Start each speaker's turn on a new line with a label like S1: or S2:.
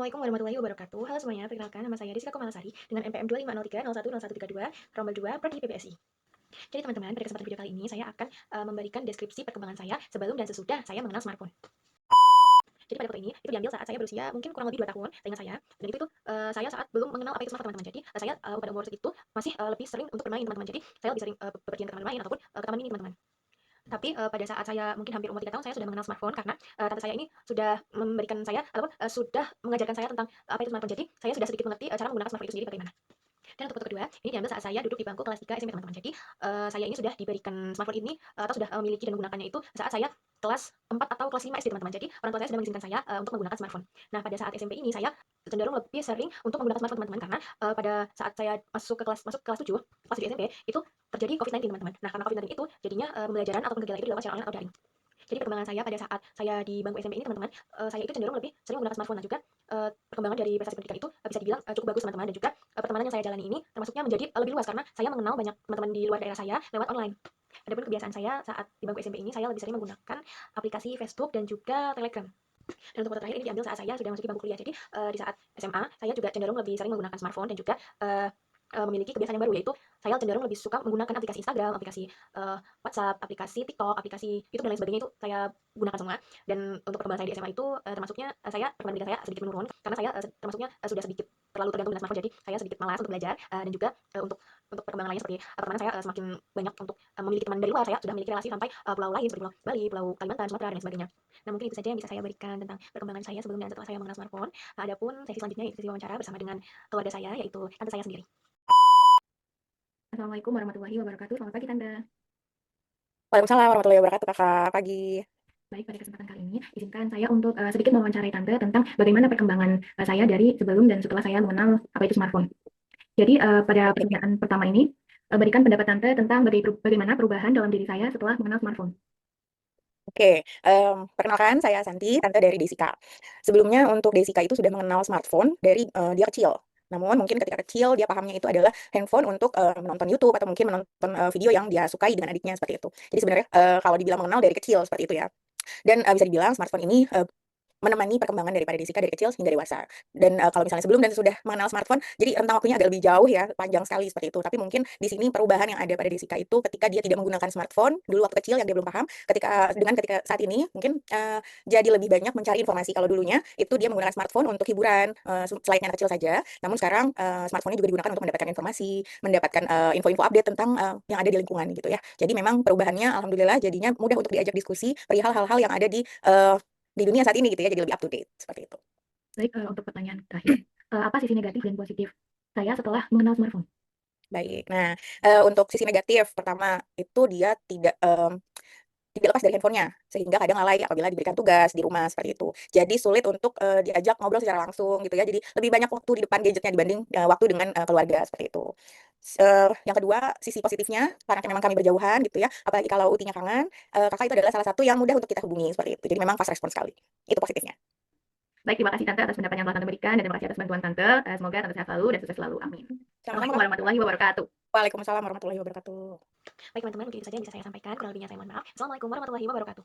S1: Assalamualaikum warahmatullahi wabarakatuh. Halo semuanya, perkenalkan nama saya Rizka Komalasari dengan NPM 2503010132 Rombel 2 Prodi PPSI. Jadi teman-teman, pada kesempatan video kali ini saya akan memberikan deskripsi perkembangan saya sebelum dan sesudah saya mengenal smartphone. Jadi pada foto ini itu diambil saat saya berusia mungkin kurang lebih 2 tahun, seingat saya. Dan itu saya saat belum mengenal apa itu smartphone teman-teman. Jadi saya pada umur segitu masih lebih sering untuk bermain teman-teman. Jadi saya lebih sering bepergian ke taman bermain ataupun ke taman mini teman-teman. Tapi pada saat saya mungkin hampir umur 3 tahun saya sudah mengenal smartphone karena tante saya ini sudah memberikan saya ataupun sudah mengajarkan saya tentang apa itu smartphone. Jadi saya sudah sedikit mengerti cara menggunakan smartphone itu sendiri bagaimana. Dan untuk foto kedua, ini diambil saat saya duduk di bangku kelas 3 SMP teman-teman. Jadi saya ini sudah diberikan smartphone ini atau sudah memiliki dan menggunakannya itu saat saya kelas 4 atau kelas 5 SD teman-teman. Jadi orang tua saya sudah mengizinkan saya untuk menggunakan smartphone. Nah, pada saat SMP ini saya cenderung lebih sering untuk menggunakan smartphone teman-teman karena pada saat saya masuk kelas 7, kelas 7 SMP itu terjadi COVID-19 teman-teman. Nah, karena COVID-19 itu jadinya pembelajaran ataupun kegiatan itu dilakukan secara online atau daring. Jadi perkembangan saya pada saat saya di bangku SMP ini teman-teman, saya itu cenderung lebih sering menggunakan smartphone dan juga perkembangan dari prestasi pendidikan itu bisa dibilang cukup bagus teman-teman, dan juga pertemanan yang saya jalani ini termasuknya menjadi lebih luas karena saya mengenal banyak teman-teman di luar daerah saya lewat online. Adapun kebiasaan saya saat di bangku SMP ini saya lebih sering menggunakan aplikasi Facebook dan juga Telegram. Dan untuk foto terakhir ini diambil saat saya sudah masuk di bangku kuliah. Jadi di saat SMA saya juga cenderung lebih sering menggunakan smartphone dan juga memiliki kebiasaan yang baru, yaitu saya cenderung lebih suka menggunakan aplikasi Instagram, aplikasi WhatsApp, aplikasi TikTok, aplikasi YouTube dan lain sebagainya itu saya gunakan semua. Dan untuk perkembangan saya di SMA itu termasuknya saya perkembangan pendidikan saya sedikit menurun karena saya termasuknya sudah sedikit terlalu tergantung dengan smartphone. Jadi saya sedikit malas untuk belajar dan juga untuk perkembangan lainnya seperti pertemanan saya semakin banyak untuk memiliki teman dari luar. Saya sudah memiliki relasi sampai pulau lain seperti Pulau Bali, Pulau Kalimantan, Sumatera dan lain sebagainya. Nah, mungkin itu saja yang bisa saya berikan tentang perkembangan saya sebelum dan setelah saya mengenal smartphone. Adapun sesi selanjutnya yaitu sesi wawancara bersama dengan keluarga saya, yaitu tante saya sendiri. Assalamualaikum warahmatullahi wabarakatuh. Selamat pagi, Tante.
S2: Waalaikumsalam warahmatullahi wabarakatuh, Kakak. Pagi.
S1: Baik, pada kesempatan kali ini, izinkan saya untuk sedikit mewawancarai Tante tentang bagaimana perkembangan saya dari sebelum dan setelah saya mengenal apa itu smartphone. Jadi, pada pertanyaan pertama ini, berikan pendapat Tante tentang bagaimana perubahan dalam diri saya setelah mengenal smartphone.
S2: Oke, perkenalkan saya Santi, tante dari Desika. Sebelumnya untuk Desika itu sudah mengenal smartphone dari dia kecil. Namun mungkin ketika kecil dia pahamnya itu adalah handphone untuk menonton YouTube atau mungkin menonton video yang dia sukai dengan adiknya seperti itu. Jadi sebenarnya kalau dibilang mengenal dari kecil seperti itu ya. Dan bisa dibilang smartphone ini menemani perkembangan daripada Desika dari kecil hingga dewasa. Dan kalau misalnya sebelum dan sesudah mengenal smartphone, jadi rentang waktunya agak lebih jauh ya, panjang sekali seperti itu. Tapi mungkin di sini perubahan yang ada pada Desika itu ketika dia tidak menggunakan smartphone dulu waktu kecil yang dia belum paham, ketika saat ini mungkin jadi lebih banyak mencari informasi. Kalau dulunya itu dia menggunakan smartphone untuk hiburan, selayaknya anak kecil saja. Namun sekarang smartphone-nya juga digunakan untuk mendapatkan informasi, mendapatkan info-info update tentang yang ada di lingkungan gitu ya. Jadi memang perubahannya alhamdulillah jadinya mudah untuk diajak diskusi perihal hal-hal yang ada di dunia saat ini gitu ya, jadi lebih up to date seperti itu.
S1: Baik, untuk pertanyaan terakhir, apa sisi negatif dan positif saya setelah mengenal smartphone?
S2: Baik. Nah, untuk sisi negatif pertama itu dia tidak lepas dari handphonenya, sehingga kadang lalai apabila diberikan tugas di rumah seperti itu. Jadi sulit untuk diajak ngobrol secara langsung gitu ya. Jadi lebih banyak waktu di depan gadgetnya dibanding waktu dengan keluarga seperti itu. Yang kedua, sisi positifnya karena memang kami berjauhan gitu ya. Apalagi kalau utinya kangen, kakak itu adalah salah satu yang mudah untuk kita hubungi seperti itu. Jadi memang fast respon sekali. Itu positifnya.
S1: Baik, terima kasih Tante atas pendapat yang telah Tante berikan, dan terima kasih atas bantuan Tante. Semoga Tante sehat selalu dan sukses selalu. Amin.
S2: Sama-sama
S1: Assalamualaikum
S2: Kak.
S1: warahmatullahi wabarakatuh.
S2: Waalaikumsalam warahmatullahi wabarakatuh.
S1: Baik teman-teman, mungkin itu saja yang bisa saya sampaikan. Kurang lebihnya saya mohon maaf. Assalamualaikum warahmatullahi wabarakatuh.